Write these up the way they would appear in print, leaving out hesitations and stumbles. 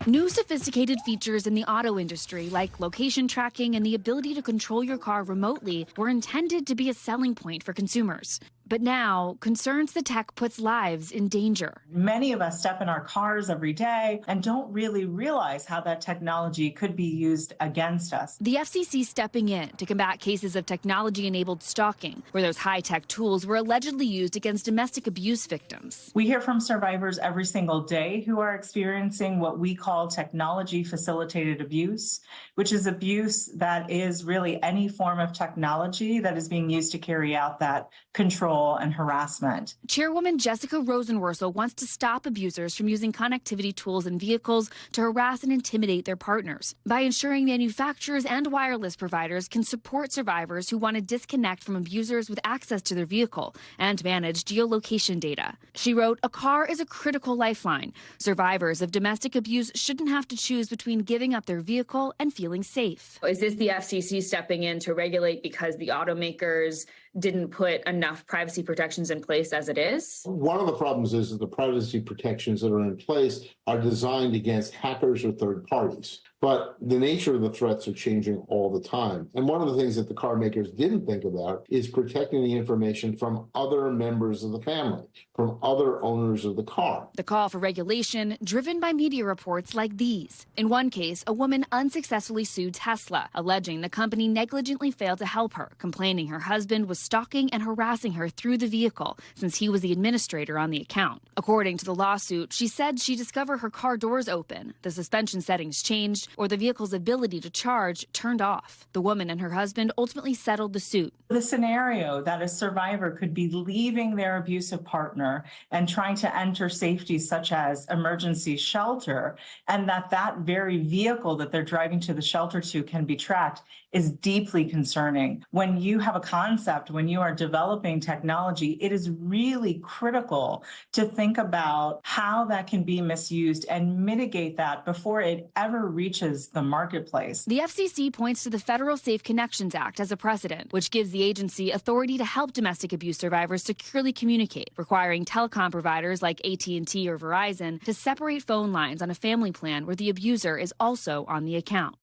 New sophisticated features in the auto industry, like location tracking and the ability to control your car remotely, were intended to be a selling point for consumers. But now, concerns the tech puts lives in danger. Many of us step in our cars every day and don't really realize how that technology could be used against us. The FCC stepping in to combat cases of technology-enabled stalking, where those high-tech tools were allegedly used against domestic abuse victims. We hear from survivors every single day who are experiencing what we call technology-facilitated abuse, which is abuse that is really any form of technology that is being used to carry out that control and harassment. Chairwoman Jessica Rosenworcel wants to stop abusers from using connectivity tools in vehicles to harass and intimidate their partners by ensuring manufacturers and wireless providers can support survivors who want to disconnect from abusers with access to their vehicle and manage geolocation data. She wrote, "A car is a critical lifeline. Survivors of domestic abuse shouldn't have to choose between giving up their vehicle and feeling safe." Is this the FCC stepping in to regulate because the automakers didn't put enough privacy protections in place as it is? One of the problems is that the privacy protections that are in place are designed against hackers or third parties. But the nature of the threats are changing all the time. And one of the things that the car makers didn't think about is protecting the information from other members of the family, from other owners of the car. The call for regulation driven by media reports like these. In one case, a woman unsuccessfully sued Tesla, alleging the company negligently failed to help her, complaining her husband was stalking and harassing her through the vehicle since he was the administrator on the account. According to the lawsuit, she said she discovered her car doors open, the suspension settings changed, or the vehicle's ability to charge turned off. The woman and her husband ultimately settled the suit. The scenario that a survivor could be leaving their abusive partner and trying to enter safety such as emergency shelter, and that very vehicle that they're driving to the shelter to can be tracked, is deeply concerning. When you have a concept, when you are developing technology, it is really critical to think about how that can be misused and mitigate that before it ever reaches the marketplace. The FCC points to the Federal Safe Connections Act as a precedent, which gives the agency authority to help domestic abuse survivors securely communicate, requiring telecom providers like AT&T or Verizon to separate phone lines on a family plan where the abuser is also on the account.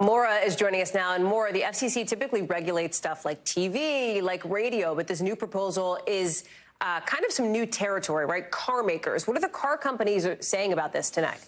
Maura is joining us now. And Maura, the FCC typically regulates stuff like TV, like radio, but this new proposal is kind of some new territory, right? Car makers. What are the car companies saying about this tonight?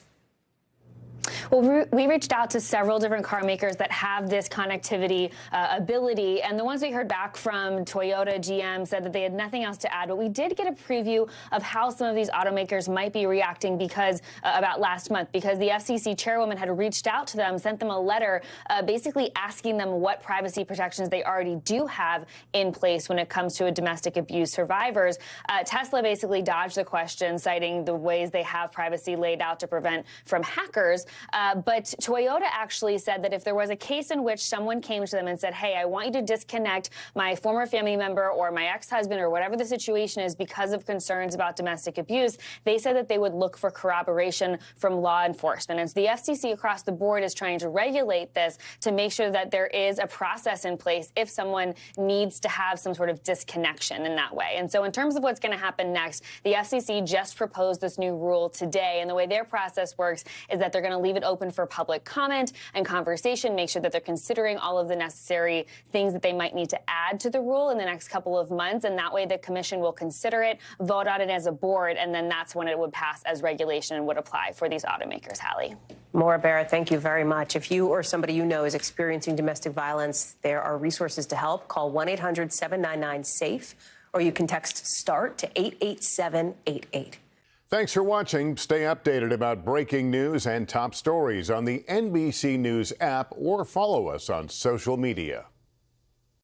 Well, we reached out to several different car makers that have this connectivity ability, and the ones we heard back from, Toyota, GM, said that they had nothing else to add. But we did get a preview of how some of these automakers might be reacting because about last month, because the FCC chairwoman had reached out to them, sent them a letter basically asking them what privacy protections they already do have in place when it comes to domestic abuse survivors. Tesla basically dodged the question, citing the ways they have privacy laid out to prevent from hackers. But Toyota actually said that if there was a case in which someone came to them and said, hey, I want you to disconnect my former family member or my ex-husband or whatever the situation is because of concerns about domestic abuse, they said that they would look for corroboration from law enforcement. And so the FCC across the board is trying to regulate this to make sure that there is a process in place if someone needs to have some sort of disconnection in that way. And so in terms of what's going to happen next, the FCC just proposed this new rule today. And the way their process works is that they're going to leave it open for public comment and conversation, make sure that they're considering all of the necessary things that they might need to add to the rule in the next couple of months. And that way the commission will consider it, vote on it as a board, and then that's when it would pass as regulation and would apply for these automakers. Hallie. Maura Barrett, thank you very much. If you or somebody you know is experiencing domestic violence, there are resources to help. Call 1-800-799-SAFE, or you can text START to 88788. Thanks for watching. Stay updated about breaking news and top stories on the NBC News app or follow us on social media.